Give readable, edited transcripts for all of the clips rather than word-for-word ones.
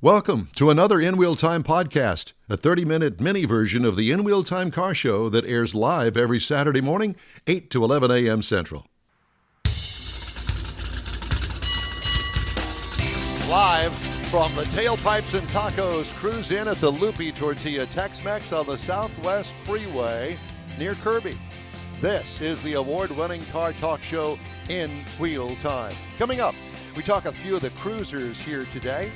Welcome to another In Wheel Time podcast, a 30-minute mini version of the In Wheel Time car show that airs live every Saturday morning, 8 to 11 a.m. Central. Live from the Tailpipes and Tacos Cruise In at the Lupe Tortilla Tex-Mex on the Southwest Freeway near Kirby. This is the award-winning car talk show In Wheel Time. Coming up, we talk a few of the cruisers here today.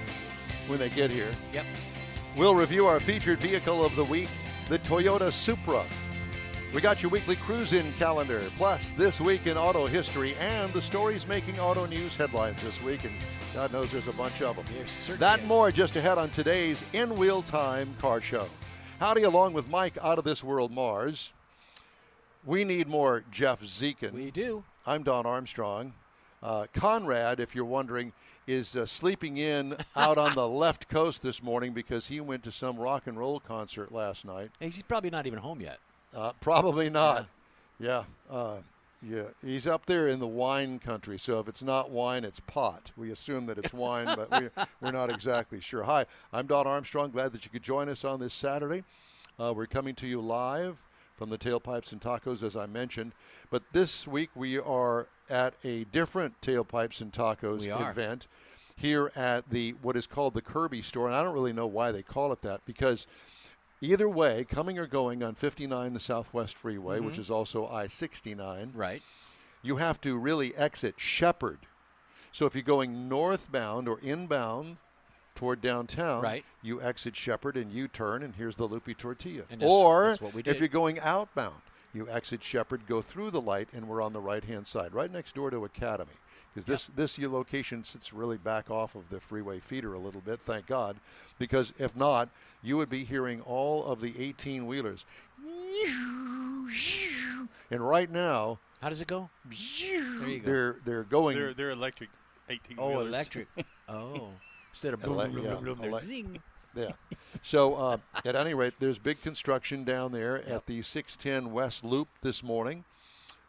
When they get here. Yep. We'll review our featured vehicle of the week, the Toyota Supra. We got your weekly cruise-in calendar, plus This Week in Auto History and the stories making auto news headlines this week, and God knows there's a bunch of them. That and more just ahead on today's In Wheel Time car show. Howdy, along with Mike out of this world Mars. We need more Jeff Zekin. We do. I'm Don Armstrong. Conrad, if you're wondering, is sleeping in out on the left coast this morning because he went to some rock and roll concert last night. He's probably not even home yet. Probably not. Yeah. He's up there in the wine country, so if it's not wine, it's pot. We assume that it's wine, but we're not exactly sure. Hi, I'm Don Armstrong. Glad that you could join us on this Saturday. We're coming to you live from the Tailpipes and Tacos, as I mentioned. But this week we are at a different Tailpipes and Tacos event here at the what is called the Kirby store. And I don't really know why they call it that, because either way, coming or going on 59, the Southwest Freeway, which is also I-69, right, you have to really exit Shepherd. So if you're going northbound or inbound toward downtown, right, you exit Shepherd and U-turn, and here's the Lupe Tortilla. Or that's what we did. If you're going outbound, you exit Shepherd, go through the light, and we're on the right-hand side, right next door to Academy. Because this location sits really back off of the freeway feeder a little bit, thank God. Because if not, you would be hearing all of the 18-wheelers. And right now, how does it go? There you go. They're going. They're electric 18-wheelers. Oh, electric. Oh, instead of boom, boom, boom, they're zing. Yeah. So at any rate, there's big construction down there at the 610 West Loop this morning.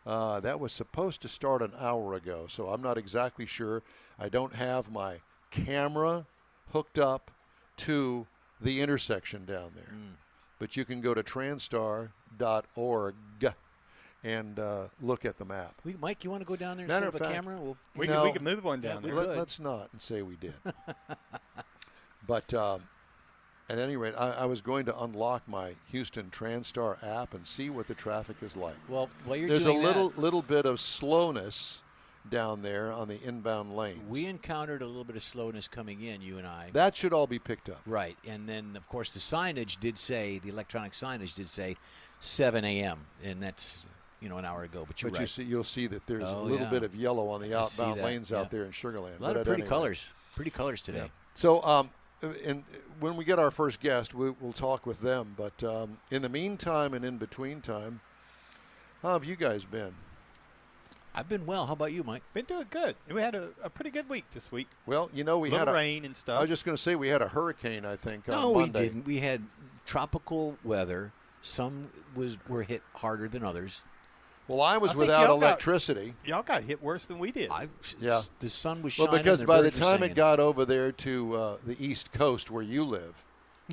That was supposed to start an hour ago, so I'm not exactly sure. I don't have my camera hooked up to the intersection down there. But you can go to transtar.org and look at the map. Mike, you want to go down there and Matter set up of a fact, camera? We could move one down there. Let's not and say we did. But at any rate, I was going to unlock my Houston TransStar app and see what the traffic is like. Well, while you're There's doing a little bit of slowness down there on the inbound lanes. We encountered a little bit of slowness coming in, you and I. That should all be picked up. Right. And then, of course, the signage did say, the electronic signage did say 7 a.m., and that's, an hour ago. But you're right. You'll see that there's a little bit of yellow on the outbound lanes out there in Sugar Land. A lot of pretty colors. Pretty colors today. Yeah. So, and when we get our first guest, we'll talk with them. But in the meantime and in between time, how have you guys been? I've been well. How about you, Mike? Been doing good. We had a pretty good week this week. Well, we had rain and stuff. I was just going to say we had a hurricane, I think, on No, Monday. we didn't. We had tropical weather. Some were hit harder than others. Well, I was without electricity. Y'all got hit worse than we did. The sun was shining. Well, because by the time it got over there to the East Coast where you live,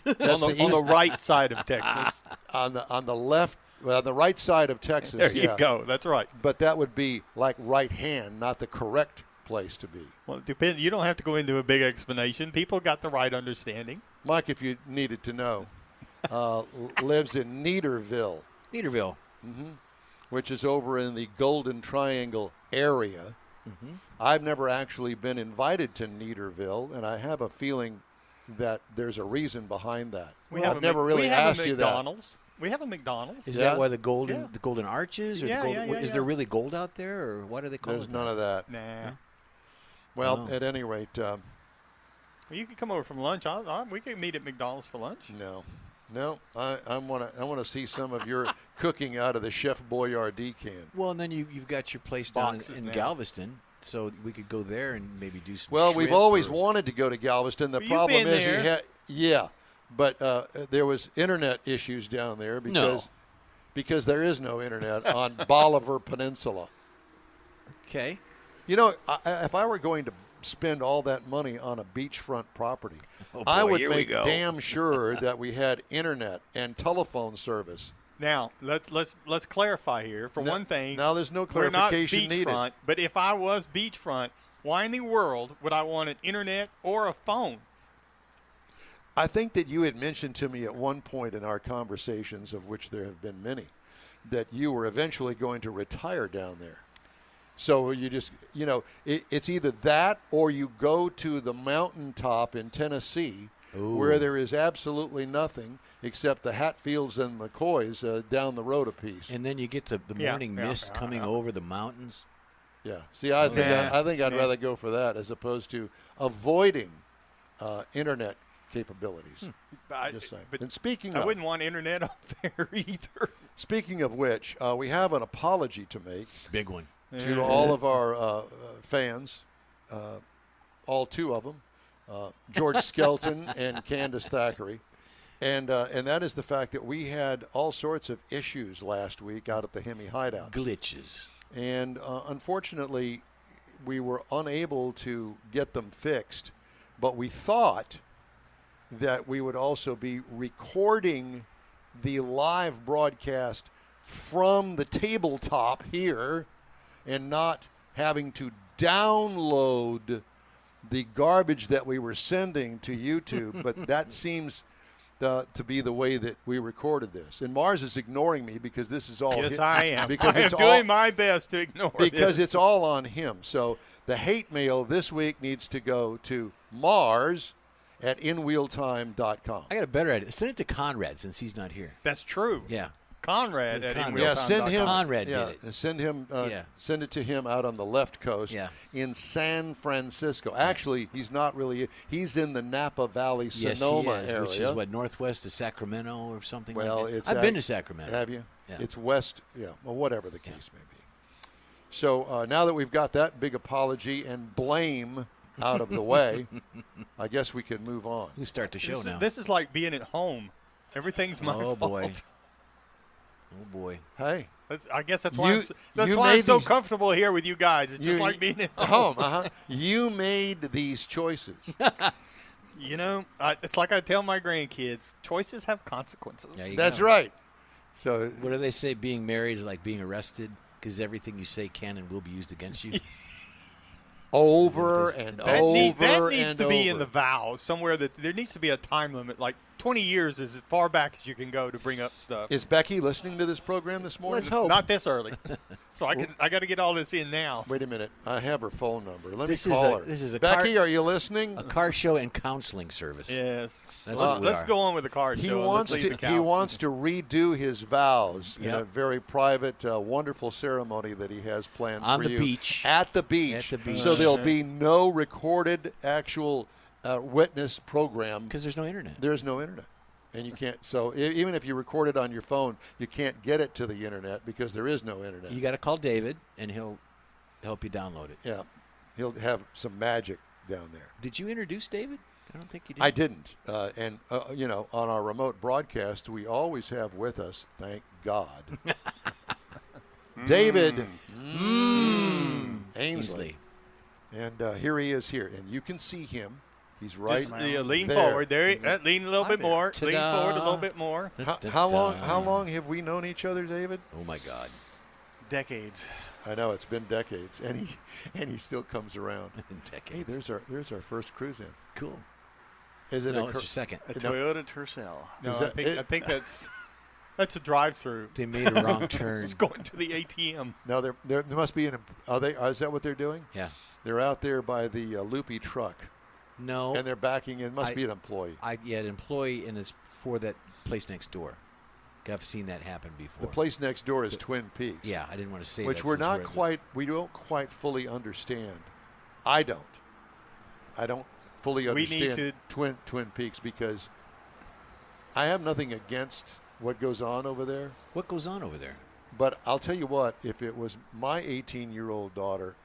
on the right side of Texas, on the left, on the right side of Texas. There you go. That's right. But that would be like right hand, not the correct place to be. Well, it depends. You don't have to go into a big explanation. People got the right understanding. Mike, if you needed to know, lives in Neederville. Which is over in the Golden Triangle area. I've never actually been invited to Neederville, and I have a feeling that there's a reason behind that. I've never really asked you that. We have a McDonald's. Is that why the golden arch is? Or is there really gold out there, or what do they call it? There's none of that. Nah. Well, at any rate. You can come over from lunch. We can meet at McDonald's for lunch. No, I want to see some of your cooking out of the Chef Boyardee can. Well, and then you've got your place down in Galveston, so we could go there and maybe do some. Well, we've always wanted to go to Galveston. The problem is but there was internet issues down there because there is no internet on Bolivar Peninsula. Okay. If I were going to spend all that money on a beachfront property. Oh, boy, I would here we make go. damn sure that we had internet and telephone service. Now let's clarify here. For one thing, now there's no we're not clarification needed. beachfront. But if I was beachfront, why in the world would I want an internet or a phone? I think that you had mentioned to me at one point in our conversations, of which there have been many, that you were eventually going to retire down there. So you just, it's either that or you go to the mountaintop in Tennessee, where there is absolutely nothing except the Hatfields and McCoys down the road a piece. And then you get the morning mist coming over the mountains. Yeah. See, I think I'd rather go for that as opposed to avoiding internet capabilities. Just saying. But and speaking I of, wouldn't want internet up there either. Speaking of which, we have an apology to make. Big one. To all of our fans, all two of them, George Skelton and Candace Thackeray. And that is the fact that we had all sorts of issues last week out at the Hemi Hideout. Glitches. And unfortunately, we were unable to get them fixed. But we thought that we would also be recording the live broadcast from the tabletop here and not having to download the garbage that we were sending to YouTube. But that seems to be the way that we recorded this. And Mars is ignoring me because this is all Yes, I am. Because I am it's doing all, my best to ignore because this. it's all on him. So the hate mail this week needs to go to Mars at inwheeltime.com. I got a better idea. Send it to Conrad since he's not here. That's true. Yeah. Conrad It's at Conrad. Yeah, send him. Conrad did it. Send him. Send it to him out on the left coast in San Francisco. Actually, he's not really. He's in the Napa Valley, Sonoma area, which is what, northwest of Sacramento or something. Well, like that. it's I've been to Sacramento. Have you? Yeah. It's west. Yeah. Well, whatever the case may be. So now that we've got that big apology and blame out of the way, I guess we can move on. We start the show now. This is like being at home. Everything's my fault. Boy. Oh, boy. Hey. I guess that's why I'm made so these- comfortable here with you guys. It's just like being at home. You made these choices. It's like I tell my grandkids, choices have consequences. There you That's go. right. So What do they say? Being married is like being arrested because everything you say can and will be used against you. over and That over needs and to be in over. the vows somewhere. That there needs to be a time limit. Like 20 years is as far back as you can go to bring up stuff. Is Becky listening to this program this morning? Let's hope. Not this early. So I got to get all this in now. Wait a minute. I have her phone number. Let This me is call a- her. this is a Becky, car- are you listening? A car show and counseling service. Yes. That's what we Let's are. go on with the car He show. and wants let's to. leave the He couch. wants to redo his vows in Yep. a very private, wonderful ceremony that he has planned On for the you. beach. At the beach. At the beach. So there'll be no recorded actual witness program. Because there's no internet. There's no internet. And you can't. So even if you record it on your phone, you can't get it to the internet because there is no internet. You got to call David, and he'll help you download it. Yeah, he'll have some magic down there. Did you introduce David? I don't think you did. I didn't. And on our remote broadcast, we always have with us, thank God, David Ainsley. And here he is here. And you can see him. He's right Just, lean there. forward. There. Lean a little bit more. Ta-da. Lean forward a little bit more. How long have we known each other, David? Oh, my God. Decades. I know it's been decades, and he still comes around. Hey, Decades. there's our first cruise in. Cool. Is it No, a it's your second. A No. Toyota Tercel. No, Is I that- think that's a drive-through. They made a wrong turn. It's going to the ATM. No, there must be an. Are they? Is that what they're doing? Yeah. They're out there by the Lupe truck, No. and they're backing in. Must be an employee. An employee, and it's for that place next door. I've seen that happen before. The place next door is Twin Peaks. Yeah, I didn't want to say which that. we're since not in- quite. We don't quite fully understand. I don't fully We need understand Twin Peaks because I have nothing against what goes on over there. What goes on over there? But I'll tell you what, if it was my 18-year-old daughter,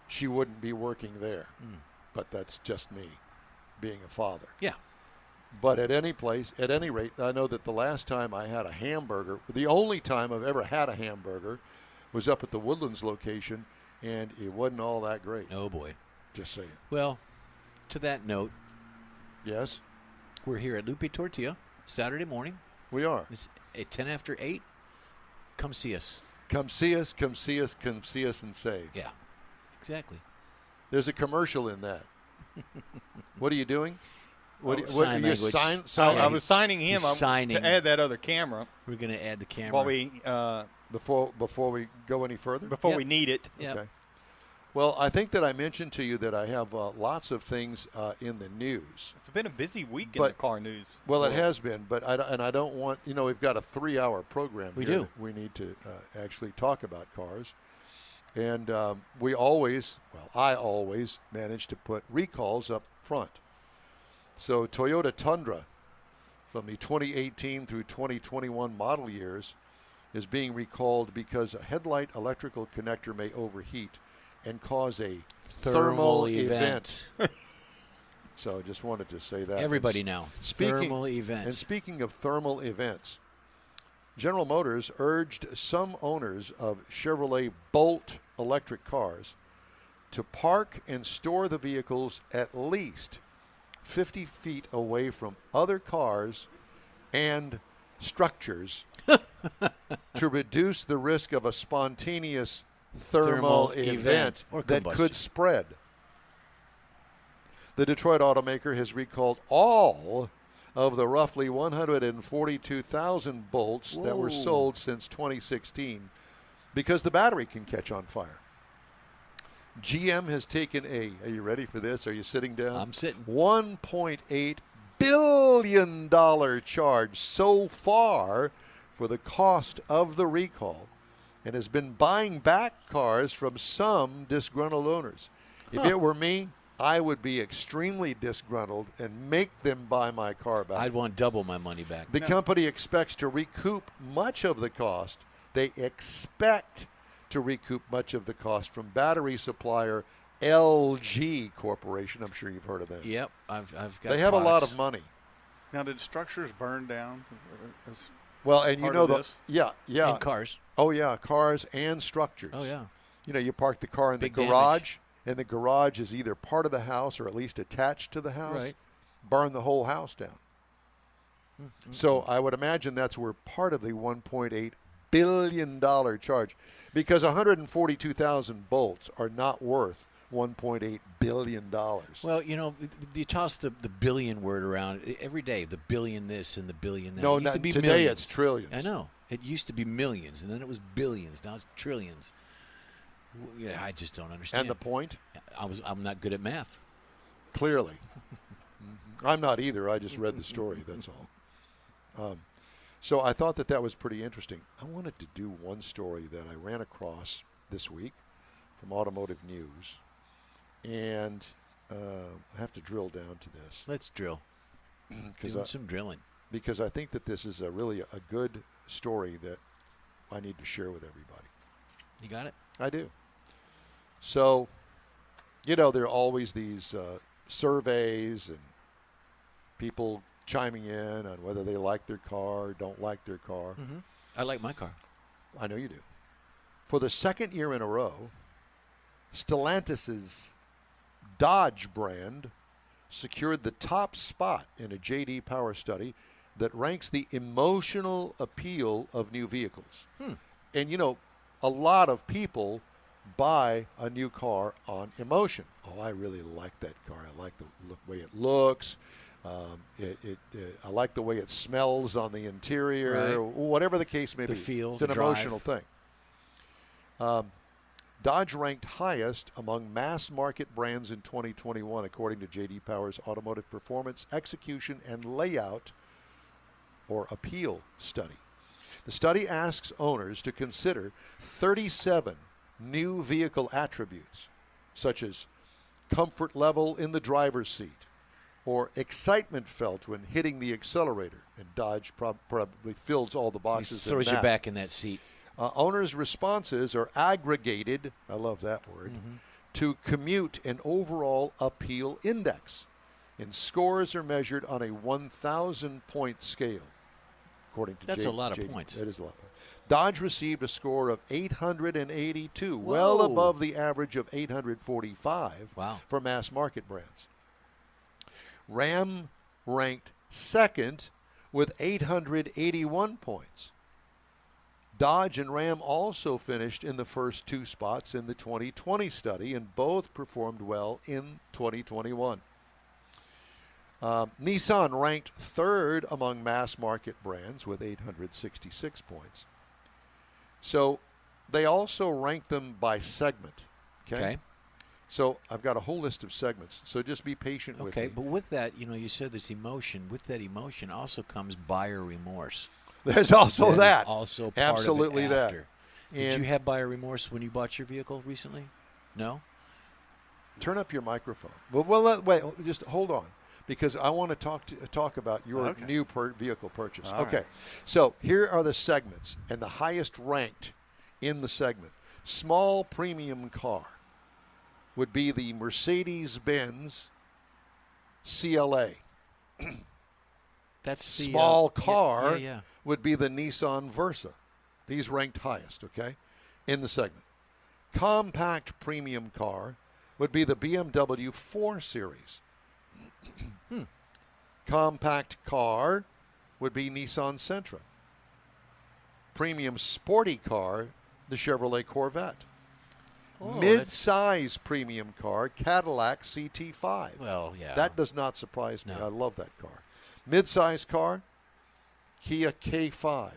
she wouldn't be working there. But that's just me being a father. Yeah. But at any rate, I know that the last time I had a hamburger, the only time I've ever had a hamburger was up at the Woodlands location, and it wasn't all that great. Oh, boy. Just saying. Well, to that note, Yes, we're here at Lupe Tortilla Saturday morning. we are. It's at 10 after 8. Come see us. Come see us, come see us, come see us and save. Yeah, exactly. There's a commercial in that. What are you doing? Sign you language. I was signing him Signing. to add that other camera We're going to add the camera. while we before we go any further? before Yep. we need it. Yep. Okay. Well, I think that I mentioned to you that I have lots of things in the news. It's been a busy week in But- the car news. Well, it world. has been, but I don't want, we've got a 3-hour program We here do. that we need to actually talk about cars. And I always manage to put recalls up front. So Toyota Tundra from the 2018 through 2021 model years is being recalled because a headlight electrical connector may overheat and cause a thermal event. So I just wanted to say that. Everybody now. Thermal event. And speaking of thermal events, General Motors urged some owners of Chevrolet Bolt electric cars to park and store the vehicles at least 50 feet away from other cars and structures to reduce the risk of a spontaneous thermal event or that combustion. could spread. The Detroit automaker has recalled all of the roughly 142,000 bolts that were sold since 2016 because the battery can catch on fire. GM has taken are you ready for this? Are you sitting down? I'm sitting. $1.8 billion charge so far for the cost of the recall and has been buying back cars from some disgruntled owners. If it were me, I would be extremely disgruntled and make them buy my car back. I'd want double my money back. The company expects to recoup much of the cost. They expect to recoup much of the cost from battery supplier LG Corporation. I'm sure you've heard of them. Yep, I've got. They have a lot products. of money. Now, did structures burn down? As Well, and you part know of the this? yeah. And cars. Oh yeah, cars and structures. Oh yeah. You park the car in Big the garage, and the garage is either part of the house or at least attached to the house. Right. Burn the whole house down. Mm-hmm. So I would imagine that's where part of the $1.8 billion charge, because 142,000 bolts are not worth $1.8 billion. Well, you toss the billion word around every day. The billion this and the billion that. No, it used to be today millions. it's trillions. I know. It used to be millions, and then it was billions. Now it's trillions. Yeah, I just don't understand. And the point? I'm not good at math. Clearly. I'm not either. I just read the story. That's all. So I thought that was pretty interesting. I wanted to do one story that I ran across this week from Automotive News, and I have to drill down to this Let's drill. Do some drilling. because I think that this is really a good story that I need to share with everybody. You got it? I do. So, there are always these surveys and people chiming in on whether they like their car or don't like their car. Mm-hmm. I like my car. I know you do. For the second year in a row, Stellantis's Dodge brand secured the top spot in a J.D. Power study that ranks the emotional appeal of new vehicles. And, a lot of people buy a new car on emotion. Oh, I really like that car. I like the way it looks. I like the way it smells on the interior. Right. Whatever the case may The be. feel, it's the an drive. emotional thing. Dodge ranked highest among mass market brands in 2021, according to J.D. Power's Automotive Performance, Execution, and Layout, or Appeal study. The study asks owners to consider 37 new vehicle attributes, such as comfort level in the driver's seat, or excitement felt when hitting the accelerator. And Dodge probably fills all the boxes. in Throws you that. back in that seat. Owners' responses are aggregated, I love that word, to commute an overall appeal index. And scores are measured on a 1,000-point scale. according to That's a lot of points. That is a lot. Dodge received a score of 882, well above the average of 845 for mass market brands. Ram ranked second with 881 points. Dodge and Ram also finished in the first two spots in the 2020 study, and both performed well in 2021. Nissan ranked third among mass market brands with 866 points. So they also ranked them by segment. Okay. So I've got a whole list of segments, so just be patient with me. Okay, but with that, you said this emotion. With that emotion also comes buyer remorse. There's also that. Also part Absolutely of it after. that. Did you have buyer remorse when you bought your vehicle recently? No? Turn up your microphone. Well, wait, just hold on, because I want to talk about your new vehicle purchase. All right. So here are the segments, and the highest ranked in the segment. Small premium car would be the Mercedes-Benz CLA. That's the small car yeah. would be the Nissan Versa. These ranked highest, in the segment. Compact premium car would be the BMW 4 Series. Compact car would be Nissan Sentra. Premium sporty car, the Chevrolet Corvette. Mid-size premium car, Cadillac CT5. Well, yeah. That does not surprise me. No. I love that car. Mid-size car, Kia K5.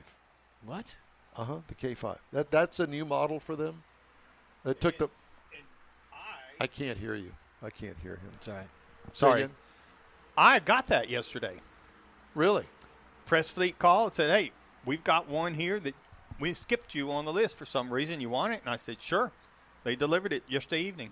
What? The K5. That's a new model for them. That took the. I can't hear you. I can't hear him. It's all right. Sorry. Again? I got that yesterday. Really? Press fleet call and said, hey, we've got one here that we skipped you on the list for some reason. You want it? And I said, sure. They delivered it yesterday evening.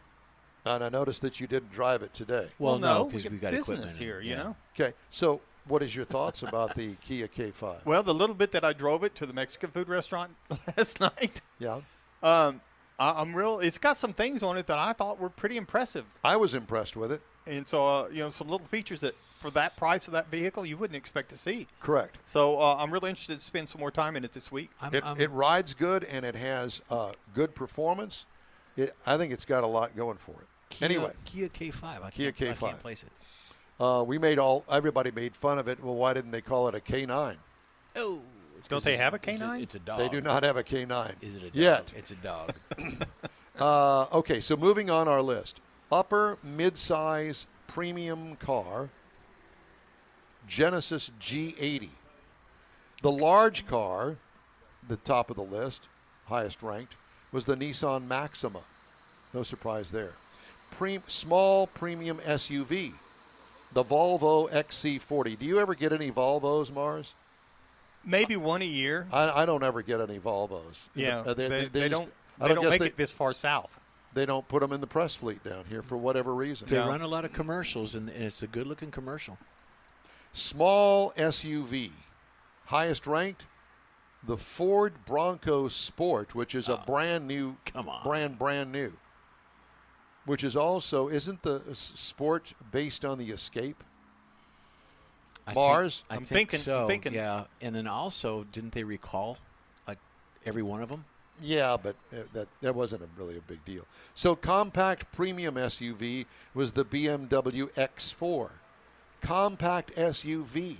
And I noticed that you didn't drive it today. Well, no, we because get we got business equipment here, you know. Okay, so what is your thoughts about the Kia K5? Well, the little bit that I drove it to the Mexican food restaurant last night, Yeah. I'm real. It's got some things on it that I thought were pretty impressive, I was impressed with it. and so some little features that for that price of that vehicle you wouldn't expect to see. Correct. So I'm really interested to spend some more time in it this week. It rides good, and it has good performance. I think it's got a lot going for it. Anyway, Kia K5. I Kia K5. can't place it. Everybody made fun of it. Well, why didn't they call it a K9? Oh. Don't they have a K9? It's a dog. They do not have a K9. Is it a dog? Yet. It's a dog. Okay, so moving on our list. Upper mid-size premium car, Genesis G80. The large car, the top of the list, highest ranked, was the Nissan Maxima. No surprise there. Small premium SUV, the Volvo XC40. Do you ever get any Volvos, Mars? Maybe one a year. I don't ever get any Volvos. Yeah, they don't guess make it this far south. They don't put them in the press fleet down here for whatever reason. They run a lot of commercials, and it's a good-looking commercial. Small SUV, highest ranked, the Ford Bronco Sport, which is a brand new, brand new. Which is also, isn't the Sport based on the Escape? Mars? I I'm think thinking- so. I'm thinking. Yeah, and then also, didn't they recall like every one of them? Yeah, but that wasn't really a big deal. So compact premium SUV was the BMW X4. Compact SUV,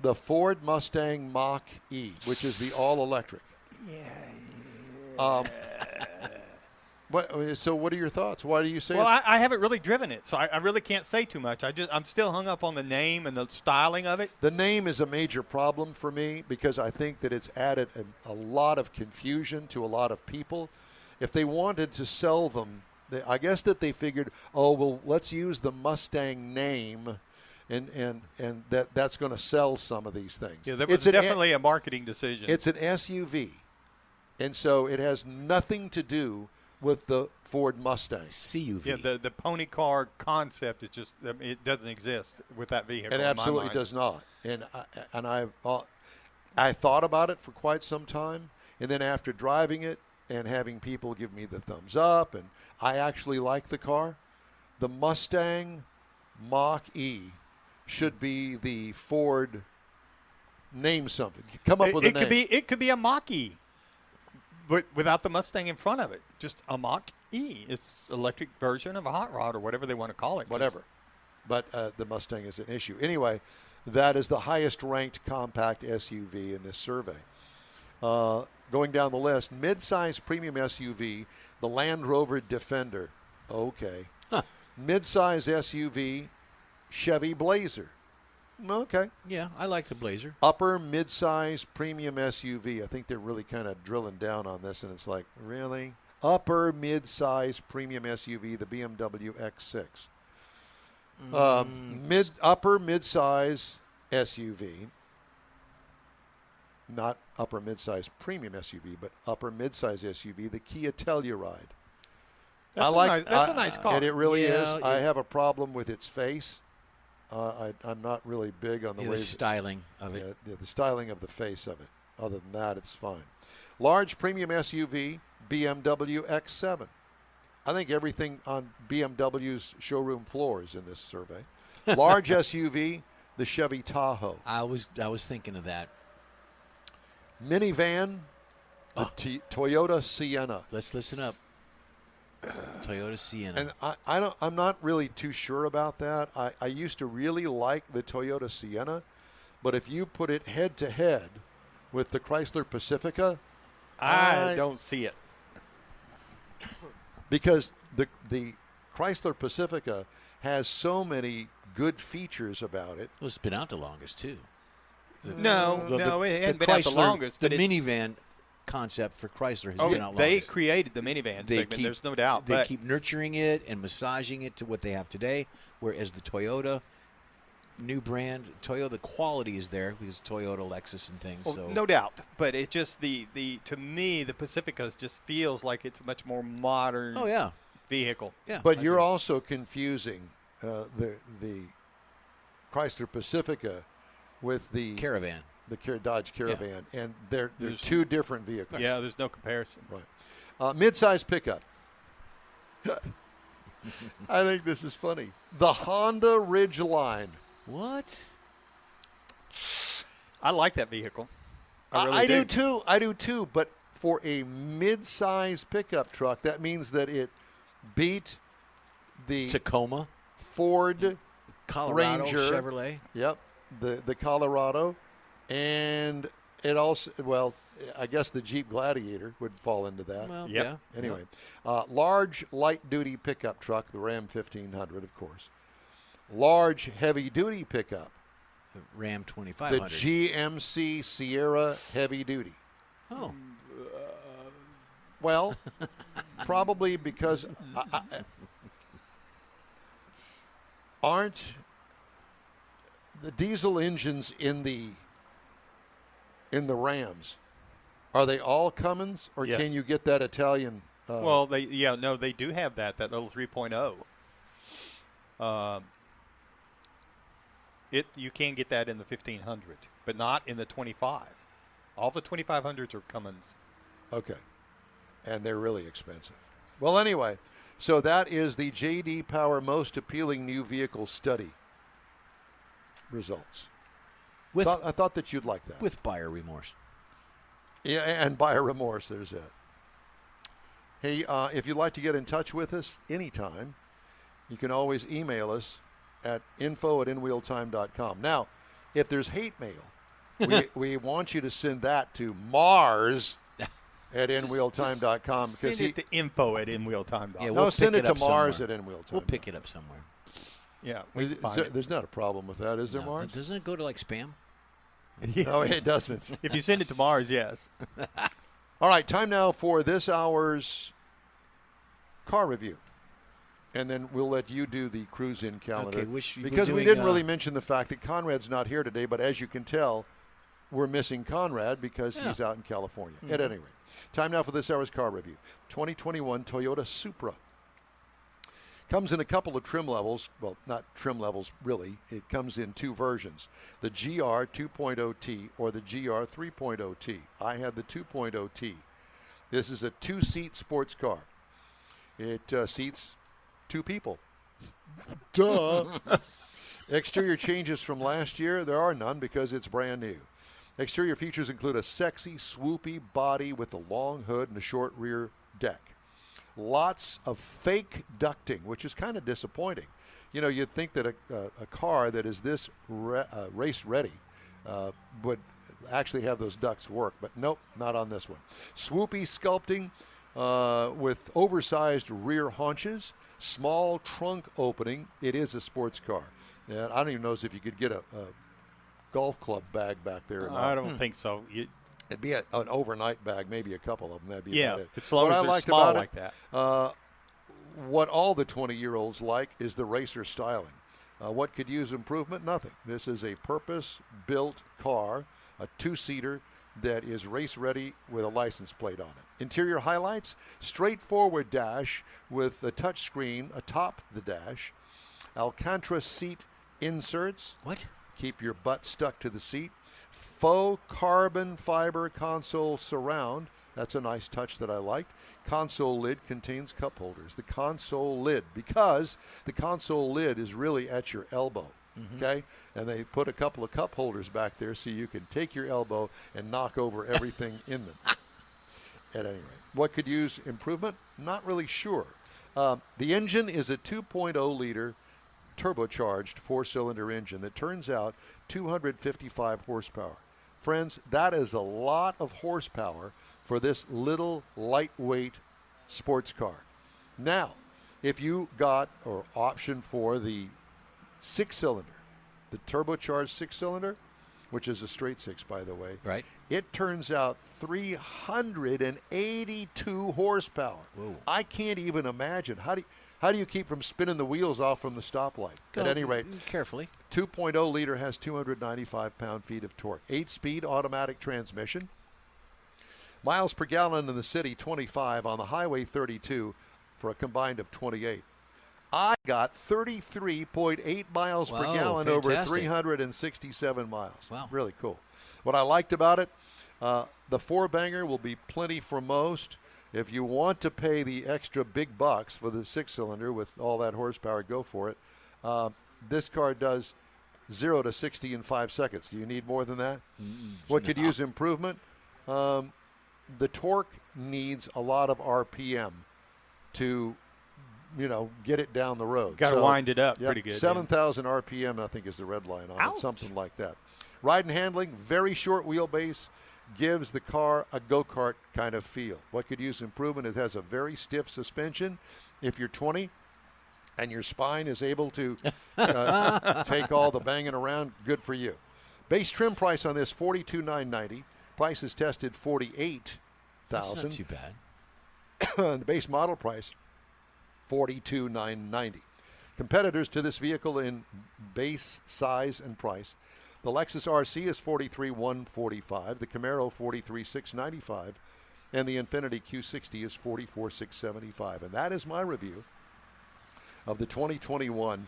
the Ford Mustang Mach-E, which is the all-electric. Yeah. So what are your thoughts? Why do you say Well, I haven't really driven it, so I really can't say too much. I'm still hung up on the name and the styling of it. The name is a major problem for me because I think that it's added a lot of confusion to a lot of people. If they wanted to sell them, I guess that they figured, let's use the Mustang name, and that's going to sell some of these things. Yeah, that was definitely a marketing decision. It's an SUV, and so it has nothing to do with the Ford Mustang. CUV. Yeah, the pony car concept is just it doesn't exist with that vehicle. It absolutely does not. And I thought about it for quite some time, and then after driving it and having people give me the thumbs up, and I actually like the car. The Mustang Mach-E should be the Ford Name something. Come up with a name. It could be a Mach-E, but without the Mustang in front of it. Just a Mach-E. It's electric version of a hot rod or whatever they want to call it. Whatever. But the Mustang is an issue. Anyway, that is the highest ranked compact SUV in this survey. Going down the list, mid-size premium SUV, the Land Rover Defender. Okay. Huh. Mid-size SUV, Chevy Blazer. Okay. Yeah, I like the Blazer. Upper mid-size premium SUV. I think they're really kind of drilling down on this, and it's like, really? Upper mid-size premium SUV, the BMW X6. Upper mid-size SUV. Not upper mid-size premium SUV, but upper mid-size SUV, the Kia Telluride. That's a nice car. And it really Yeah, is. I have a problem with its face. I'm not really big on the way The styling of it. Yeah, the styling of the face of it. Other than that, it's fine. Large premium SUV, BMW X7. I think everything on BMW's showroom floor is in this survey. Large SUV, the Chevy Tahoe. I was thinking of that. Minivan, the Toyota Sienna. Let's listen up. Toyota Sienna. And I'm not really too sure about that. I used to really like the Toyota Sienna, but if you put it head to head with the Chrysler Pacifica, I don't see it. Because the Chrysler Pacifica has so many good features about it. Well, it's been out the longest too. No, it hasn't been out the longest. The But it's- minivan concept for Chrysler has been out they longest. created the minivan segment. There's no doubt. They But keep nurturing it and massaging it to what they have today. Whereas the Toyota, new brand, Toyota, the quality is there because Toyota, Lexus, and things. well, So no doubt. But it just to me the Pacifica just feels like it's a much more modern oh yeah, vehicle. yeah. But I you're agree. also confusing the Chrysler Pacifica with the Caravan. the Dodge Caravan, and they're two different vehicles. Yeah, there's no comparison. Right. Mid-size pickup. I think this is funny. The Honda Ridgeline. What? I like that vehicle. I do too. I do too. But for a mid-size pickup truck, that means that it beat the Tacoma, Ford Colorado, Ranger. Chevrolet. Yep, the Colorado, and it also, well, I guess the Jeep Gladiator would fall into that. Well, Yep. yeah. Anyway, large light-duty pickup truck, the Ram 1500, of course. Large heavy-duty pickup, The Ram the 2500. GMC Sierra Heavy Duty. Oh, Well, probably because aren't the diesel engines in the Rams, are they all Cummins, or Yes. can you get that Italian? Well, they do have that little 3.0. You can get that in the 1500, but not in the 25. All the 2500s are Cummins. Okay, and they're really expensive. Well, anyway, so that is the J.D. Power Most Appealing New Vehicle Study results. with I thought that you'd like that. with buyer remorse. Yeah, and buyer remorse, there's it. Hey, if you'd like to get in touch with us anytime, you can always email us at info@inwheeltime.com. Now, if there's hate mail, we want you to send that to Mars at inwheeltime.com. Send it to info@inwheeltime.com. Yeah, No, we'll send pick it to up Mars somewhere. at inwheeltime. We'll pick it up somewhere. Yeah, we can find it. There's not a problem with that, is there, No, Mars? doesn't it go to like spam? No, it doesn't. If you send it to Mars, yes. All right, time now for this hour's car review. And then we'll let you do the cruise-in calendar. Okay, we're because we doing, didn't really mention the fact that Conrad's not here today, but as you can tell, we're missing Conrad because he's out in California. At any rate, time now for this hour's car review. 2021 Toyota Supra. Comes in a couple of trim levels. Well, not trim levels, really. It comes in two versions, the GR 2.0T or the GR 3.0T. I had the 2.0T. This is a two-seat sports car. It seats two people. Duh. Exterior changes from last year, there are none because it's brand new. Exterior features include a sexy, swoopy body with a long hood and a short rear deck. Lots of fake ducting, which is kind of disappointing. You know, you'd think that a car that is this race ready would actually have those ducts work, but nope, not on this one. Swoopy sculpting with oversized rear haunches, small trunk opening. It is a sports car. And I don't even know if you could get a golf club bag back there. I don't think so. It'd be an overnight bag, maybe a couple of them. That'd be about it. As long as they're small like that. What all the 20-year-olds like is the racer styling. What could use improvement? Nothing. This is a purpose-built car, a two-seater that is race-ready with a license plate on it. Interior highlights, straightforward dash with a touchscreen atop the dash, Alcantara seat inserts. What? Keep your butt stuck to the seat. Faux carbon fiber console surround. That's a nice touch that I liked. Console lid contains cup holders. The console lid, because the console lid is really at your elbow, okay? And they put a couple of cup holders back there so you can take your elbow and knock over everything in them. At any rate, what could use improvement? Not really sure. The engine is a 2.0-liter turbocharged four-cylinder engine that turns out 255 horsepower. Friends, that is a lot of horsepower for this little lightweight sports car. Now, if you got or option for the six-cylinder, the turbocharged six-cylinder, which is a straight six, by the way, right? It turns out 382 horsepower. Whoa. I can't even imagine. How do you keep from spinning the wheels off from the stoplight? At any rate, carefully. 2.0 liter has 295 pound-feet of torque. 8-speed automatic transmission. Miles per gallon in the city, 25. On the highway, 32, for a combined of 28. I got 33.8 miles per gallon over 367 miles. Wow. Really cool. What I liked about it, the four-banger will be plenty for most. If you want to pay the extra big bucks for the six-cylinder with all that horsepower, go for it. This car does 0 to 60 in 5 seconds. Do you need more than that? What could use improvement? The torque needs a lot of RPM to, get it down the road. Got to wind it up pretty good. 7,000 RPM, I think, is the red line on it, something like that. Ride and handling, very short wheelbase, gives the car a go-kart kind of feel. What could use improvement? It has a very stiff suspension. If you're 20 and your spine is able to take all the banging around, good for you. Base trim price on this, $42,990. Price is tested $48,000. That's not too bad. The base model price, $42,990. Competitors to this vehicle in base size and price: the Lexus RC is $43,145, the Camaro $43,695, and the Infiniti Q60 is $44,675. And that is my review of the 2021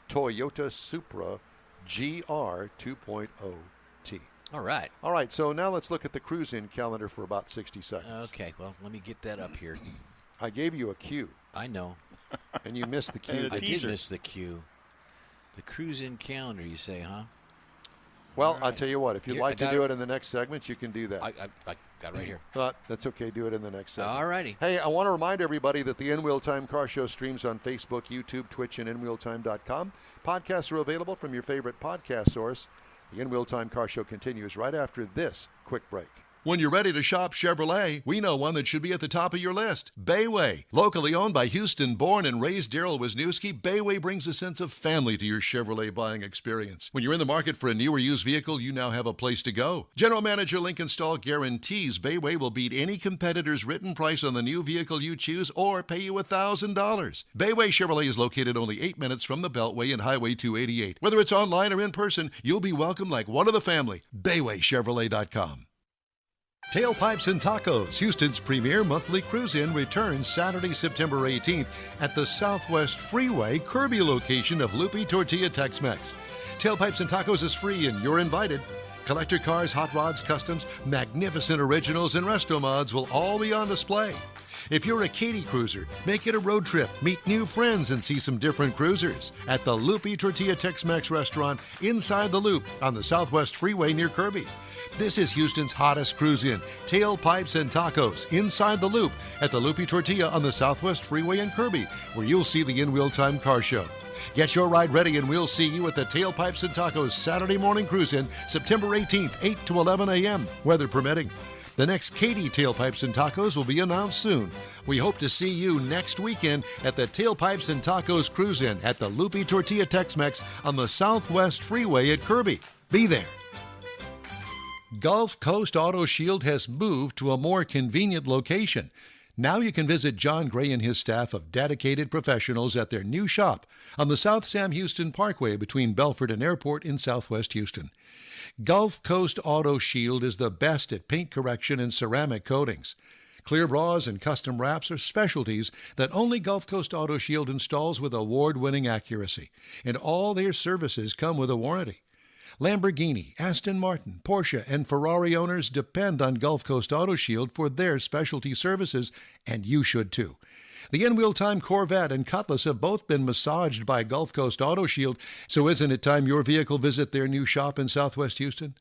Toyota Supra GR 2.0T. All right. All right, so now let's look at the cruise-in calendar for about 60 seconds. Okay, well, let me get that up here. I gave you a cue. I know. And you missed the cue. I did miss the cue. The cruise-in calendar, you say, huh? Well, right. I'll tell you what. If you'd Here, like to do it in the next segment, you can do that. I got it right here. That's okay. Do it in the next segment. All righty. Hey, I want to remind everybody that the In Wheel Time Car Show streams on Facebook, YouTube, Twitch, and InWheelTime.com. Podcasts are available from your favorite podcast source. The In Wheel Time Car Show continues right after this quick break. When you're ready to shop Chevrolet, we know one that should be at the top of your list. Bayway. Locally owned by Houston-born and raised Daryl Wisniewski, Bayway brings a sense of family to your Chevrolet buying experience. When you're in the market for a new or used vehicle, you now have a place to go. General Manager Lincoln Stahl guarantees Bayway will beat any competitor's written price on the new vehicle you choose or pay you $1,000. Bayway Chevrolet is located only 8 minutes from the Beltway and Highway 288. Whether it's online or in person, you'll be welcome like one of the family. BaywayChevrolet.com. Tailpipes and Tacos, Houston's premier monthly cruise-in, returns Saturday, September 18th at the Southwest Freeway Kirby location of Lupe Tortilla Tex-Mex. Tailpipes and Tacos is free and you're invited. Collector cars, hot rods, customs, magnificent originals, and resto mods will all be on display. If you're a Katy cruiser, make it a road trip, meet new friends, and see some different cruisers at the Lupe Tortilla Tex-Mex restaurant inside the Loop on the Southwest Freeway near Kirby. This is Houston's hottest cruise-in, Tailpipes and Tacos, inside the Loop at the Lupe Tortilla on the Southwest Freeway in Kirby, where you'll see the In-Wheel Time Car Show. Get your ride ready and we'll see you at the Tailpipes and Tacos Saturday morning cruise-in, September 18th, 8 to 11 a.m., weather permitting. The next Katy Tailpipes and Tacos will be announced soon. We hope to see you next weekend at the Tailpipes and Tacos Cruise-In at the Lupe Tortilla Tex-Mex on the Southwest Freeway at Kirby. Be there. Gulf Coast Auto Shield has moved to a more convenient location. Now you can visit John Gray and his staff of dedicated professionals at their new shop on the South Sam Houston Parkway between Belford and Airport in Southwest Houston. Gulf Coast Auto Shield is the best at paint correction and ceramic coatings. Clear bras and custom wraps are specialties that only Gulf Coast Auto Shield installs with award-winning accuracy, and all their services come with a warranty. Lamborghini, Aston Martin, Porsche, and Ferrari owners depend on Gulf Coast Auto Shield for their specialty services, and you should too. The In-Wheel Time Corvette and Cutlass have both been massaged by Gulf Coast Auto Shield, so isn't it time your vehicle visit their new shop in Southwest Houston?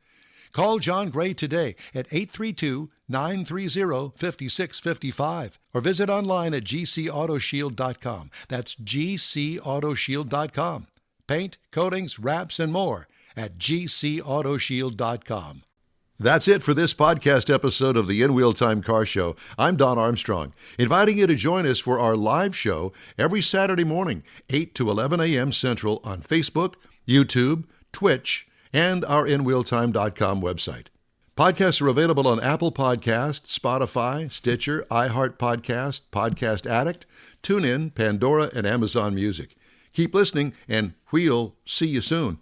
Call John Gray today at 832-930-5655 or visit online at gcautoshield.com. That's gcautoshield.com. Paint, coatings, wraps, and more at gcautoshield.com. That's it for this podcast episode of the In-Wheel Time Car Show. I'm Don Armstrong, inviting you to join us for our live show every Saturday morning, 8 to 11 a.m. Central on Facebook, YouTube, Twitch, and our InWheelTime.com website. Podcasts are available on Apple Podcasts, Spotify, Stitcher, iHeart Podcast, Podcast Addict, TuneIn, Pandora, and Amazon Music. Keep listening, and we'll see you soon.